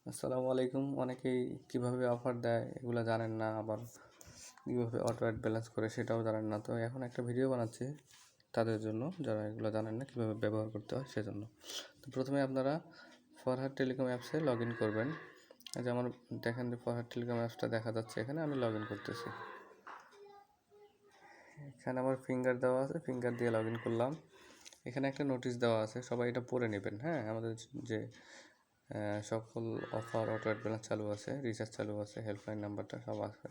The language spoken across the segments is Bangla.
আসসালামু আলাইকুম। অনেকেই কিভাবে অফার দেয় এগুলো জানেন না, আবার কীভাবে অটো অ্যাড ব্যালেন্স করে সেটাও জানেন না। তো এখন একটা ভিডিও বানাচ্ছি তাদের জন্য যারা এগুলো জানেন না কীভাবে ব্যবহার করতে হয় সেজন্য। তো প্রথমে আপনারা ফরহাদ টেলিকম অ্যাপসে লগ ইন করবেন। এই যে আমার দেখেন যে ফরহাদ টেলিকম অ্যাপসটা দেখা যাচ্ছে, এখানে আমি লগ ইন করতেছি। এখানে আমার ফিঙ্গার দেওয়া আছে, ফিঙ্গার দিয়ে লগ ইন করলাম। এখানে একটা নোটিশ দেওয়া আছে, সবাই এটা পড়ে নেবেন। হ্যাঁ, আমাদের যে সকল অফার অটো অ্যাড ব্যালেন্স চালু আছে, রিচার্জ চালু আছে, হেল্পলাইন নাম্বারটা সব আছে।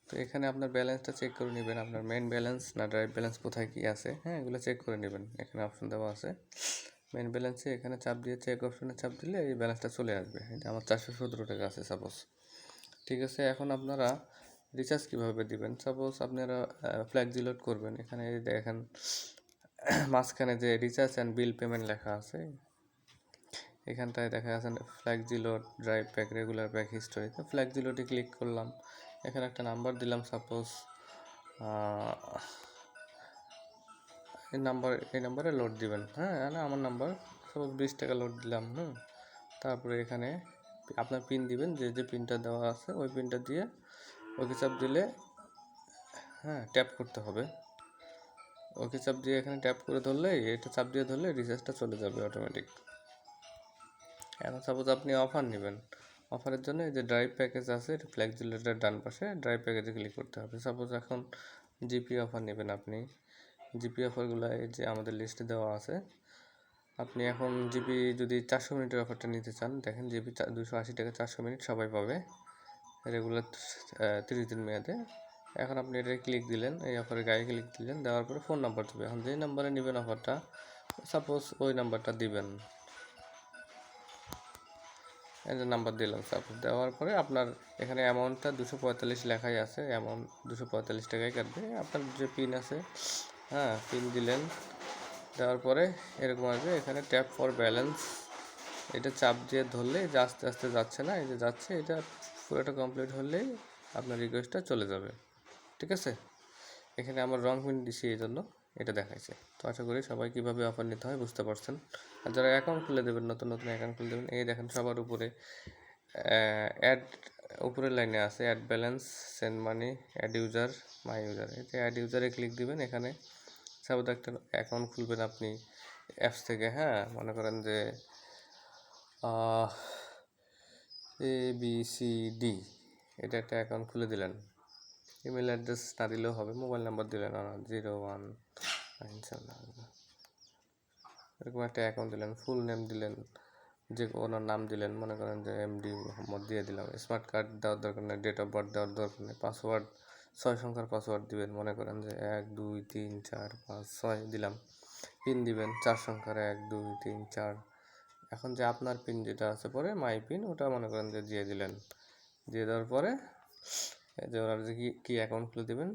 তো এখানে আপনার ব্যালেন্সটা চেক করে নেবেন, আপনার মেন ব্যালেন্স না ড্রাইভ ব্যালেন্স কোথায় কী আছে। হ্যাঁ, এগুলো চেক করে নেবেন। এখানে অপশন দেওয়া আছে মেন ব্যালেন্সে, এখানে চাপ দিয়ে চেক অপশনে চাপ দিলে এই ব্যালেন্সটা চলে আসবে। এটা আমার 417 টাকা আছে সাপোজ। ঠিক আছে, এখন আপনারা রিচার্জ কীভাবে দিবেন। সাপোজ আপনারা ফ্ল্যাক্সি লোড করবেন, এখানে দেখেন মাঝখানে যে রিচার্জ অ্যান্ড বিল পেমেন্ট লেখা আছে, এখানটায় দেখা যাচ্ছে flexi load, drive pack, regular pack, history. তো ফ্ল্যাক্সি লোডে ক্লিক করলাম, এখানে একটা নাম্বার দিলাম, সাপোজ এই নাম্বারে লোড দিবেন। হ্যাঁ, আমার নাম্বার সাপোজ 20 টাকা লোড দিলাম। তারপরে এখানে আপনার পিন দিবেন, যে পিনটা দেওয়া আছে ওই পিনটা দিয়ে ওকে চাপ দিলে, হ্যাঁ, ট্যাপ করতে হবে। ওকে চাপ দিয়ে এখানে ট্যাপ করে ধরলে, এটা চাপ দিয়ে ধরলে রিচার্জটা চলে যাবে অটোমেটিক। এখন সাপোজ আপনি অফার নেবেন, অফারের জন্য এই যে ড্রাইভ প্যাকেজ আছে, ফ্ল্যাক্সি লোডের ডান পাশে ড্রাইভ প্যাকেজে ক্লিক করতে হবে। সাপোজ এখন জিপি অফার নেবেন আপনি, জিপি অফারগুলো এই যে আমাদের লিস্টে দেওয়া আছে। আপনি এখন জিপি যদি 400 মিনিটের অফারটা নিতে চান, দেখেন জিপি 280 টাকা 400 মিনিট সবাই পাবে, রেগুলার 30 দিন মেয়াদে। এখন আপনি এটা ক্লিক দিলেন, এই অফারের গায়ে ক্লিক দিলেন, দেওয়ার পরে ফোন নাম্বার দেবে। এখন যে নাম্বারে নেবেন অফারটা, সাপোজ ওই নাম্বারটা দিবেন। এই যে নাম্বার দিলাম, সাপোজ দেওয়ার পরে আপনার এখানে অ্যামাউন্টটা 245 লেখাই আছে, অ্যামাউন্ট 245 টাকাই কাটবে। আপনার যে পিন আছে, হ্যাঁ, পিন দিলেন, দেওয়ার পরে এরকম আসবে, এখানে ট্যাপ ফর ব্যালেন্স, এটা চাপ দিয়ে ধরলে যে আস্তে আস্তে যাচ্ছে না, এই যে যাচ্ছে, এটা পুরোটা কমপ্লিট হলেই আপনার রিকোয়েস্টটা চলে যাবে। ঠিক আছে, এখানে আমার রং পিন দিছি, এই জন্য এটা দেখাইছে। তো আশা করি সবাই কীভাবে অফার নিতে হয় বুঝতে পারছেন। আর যারা অ্যাকাউন্ট খুলে দেবেন, নতুন নতুন অ্যাকাউন্ট খুলে দেবেন, এই দেখেন সবার উপরে অ্যাড, উপরের লাইনে আছে add balance, send money, add user, my user. এতে অ্যাড ইউজারে ক্লিক দিবেন। এখানে সাপোজ একটা অ্যাকাউন্ট খুলবেন আপনি অ্যাপস থেকে। হ্যাঁ, মনে করেন যে ABCD, এটা একটা অ্যাকাউন্ট খুলে দিলেন। ইমেল অ্যাড্রেস না দিলেও হবে, মোবাইল নাম্বার দিলেন 0197, এরকম একটা অ্যাকাউন্ট দিলেন। ফুল নেম দিলেন, যে ওনার নাম দিলেন, মনে করেন যে MD মোহাম্মদ দিয়ে দিলাম। স্মার্ট কার্ড দেওয়ার দরকার নেই, ডেট অফ বার্থ দেওয়ার দরকার নেই। পাসওয়ার্ড 6 সংখ্যার পাসওয়ার্ড দিবেন, মনে করেন যে 1 2 3 4 5 6 দিলাম। পিন দিবেন 4 সংখ্যার, 1 2 3 4। এখন যে আপনার পিন যেটা আছে পরে মাই পিন, ওটা মনে করেন যে দিয়ে দিলেন। দিয়ে দেওয়ার পরে এই যে ওনার যে কী অ্যাকাউন্ট খুলে দেবেন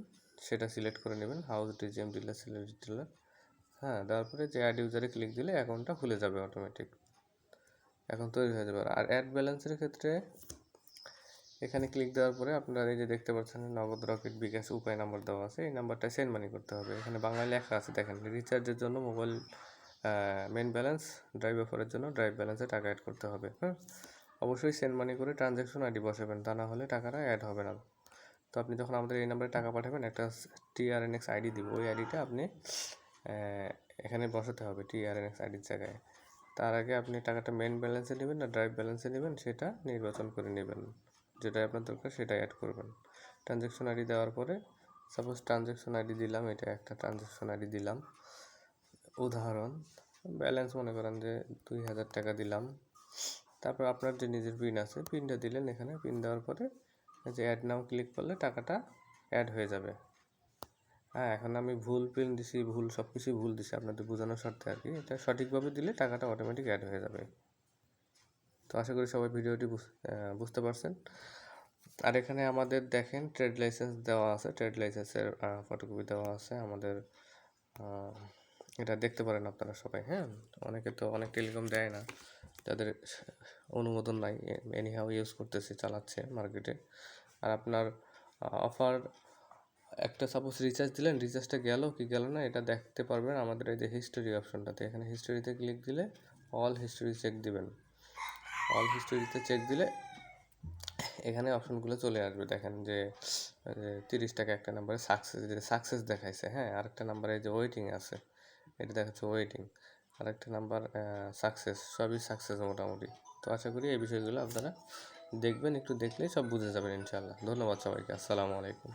সেটা সিলেক্ট করে নেবেন, house DGM dealer, select dealer. হ্যাঁ, দেওয়ার পরে যে অ্যাড ইউজারে ক্লিক দিলে অ্যাকাউন্টটা খুলে যাবে অটোমেটিক, এখন তৈরি হয়ে যাবে। আর অ্যাড ব্যালেন্সের ক্ষেত্রে এখানে ক্লিক দেওয়ার পরে আপনারা এই যে দেখতে পাচ্ছেন নগদ, রকেট, বিকাশ, উপায় নাম্বার দেওয়া আছে, এই নাম্বারটা সেন্ড মানি করতে হবে। এখানে বাংলায় লেখা আছে, দেখেন রিচার্জের জন্য মোবাইল মেন ব্যালেন্স, ড্রাইভ অফারের জন্য ড্রাইভ ব্যালেন্সে টাকা অ্যাড করতে হবে। হ্যাঁ, অবশ্যই সেন্ড মানি করে ট্রানজ্যাকশন আইডি বসাবেন, তা না হলে টাকাটা অ্যাড হবে না। তো আপনি যখন আমাদের এই নাম্বারে টাকা পাঠাবেন, একটা TRNX আইডি দিব, ওই আইডিটা আপনি এখানে বসাতে হবে TRNX আইডির জায়গায়। তার আগে আপনি টাকাটা মেন ব্যালেন্সে নেবেন না ড্রাইভ ব্যালেন্সে নেবেন সেটা নির্বাচন করে নেবেন, যেটাই আপনার দরকার সেটাই অ্যাড করবেন। ট্রানজ্যাকশন আইডি দেওয়ার পরে সাপোজ ট্রানজ্যাকশন আইডি দিলাম, এটা একটা ট্রানজ্যাকশন আইডি দিলাম, উদাহরণ ব্যালেন্স মনে করেন যে 2000 টাকা দিলাম। তারপর আপনার যে নিজের পিন আছে, পিনটা দিলেন। এখানে পিন দেওয়ার পরে যে অ্যাড নাও ক্লিক করলে টাকাটা অ্যাড হয়ে যাবে। হ্যাঁ, এখন আমি ভুল পিন দিছি, ভুল সব কিছুই ভুল দিছি আপনাদের বোঝানোর স্বার্থে আর কি। এটা সঠিকভাবে দিলে টাকাটা অটোমেটিক অ্যাড হয়ে যাবে। তো আশা করি সবাই ভিডিওটি বুঝতে পারছেন। আর এখানে আমাদের দেখেন ট্রেড লাইসেন্স দেওয়া আছে, ট্রেড লাইসেন্সের ফটোকপি দেওয়া আছে আমাদের, এটা দেখতে পারেন আপনারা সবাই। হ্যাঁ, অনেকে তো অনেক টেলিকম দেয় না, যাদের অনুমোদন নাই, এনিহাও ইউজ করতেছে, চালাচ্ছে মার্কেটে। আর আপনার অফার একটা সাপোজ রিচার্জ দিলেন, রিচার্জটা গেল কি গেল না এটা দেখতে পারবেন আমাদের এই যে হিস্টোরি অপশনটাতে। এখানে হিস্টোরিতে ক্লিক দিলে অল হিস্টোরি চেক দিবেন। অল হিস্টোরিতে চেক দিলে এখানে অপশনগুলো চলে আসবে। দেখেন যে 30 টাকা একটা নাম্বারে সাকসেস দেখাইছে, হ্যাঁ। আরেকটা নাম্বারে যে ওয়েটিং আছে, এটা দেখাচ্ছে ওয়েটিং। আরেকটা নাম্বার সাকসেস, সবই সাকসেস মোটামুটি। তো আশা করি এই বিষয়গুলো আপনারা দেখবেন, একটু দেখলেই সব বুঝে যাবেন ইনশাআল্লাহ। ধন্যবাদ সবাইকে, আসসালামু আলাইকুম।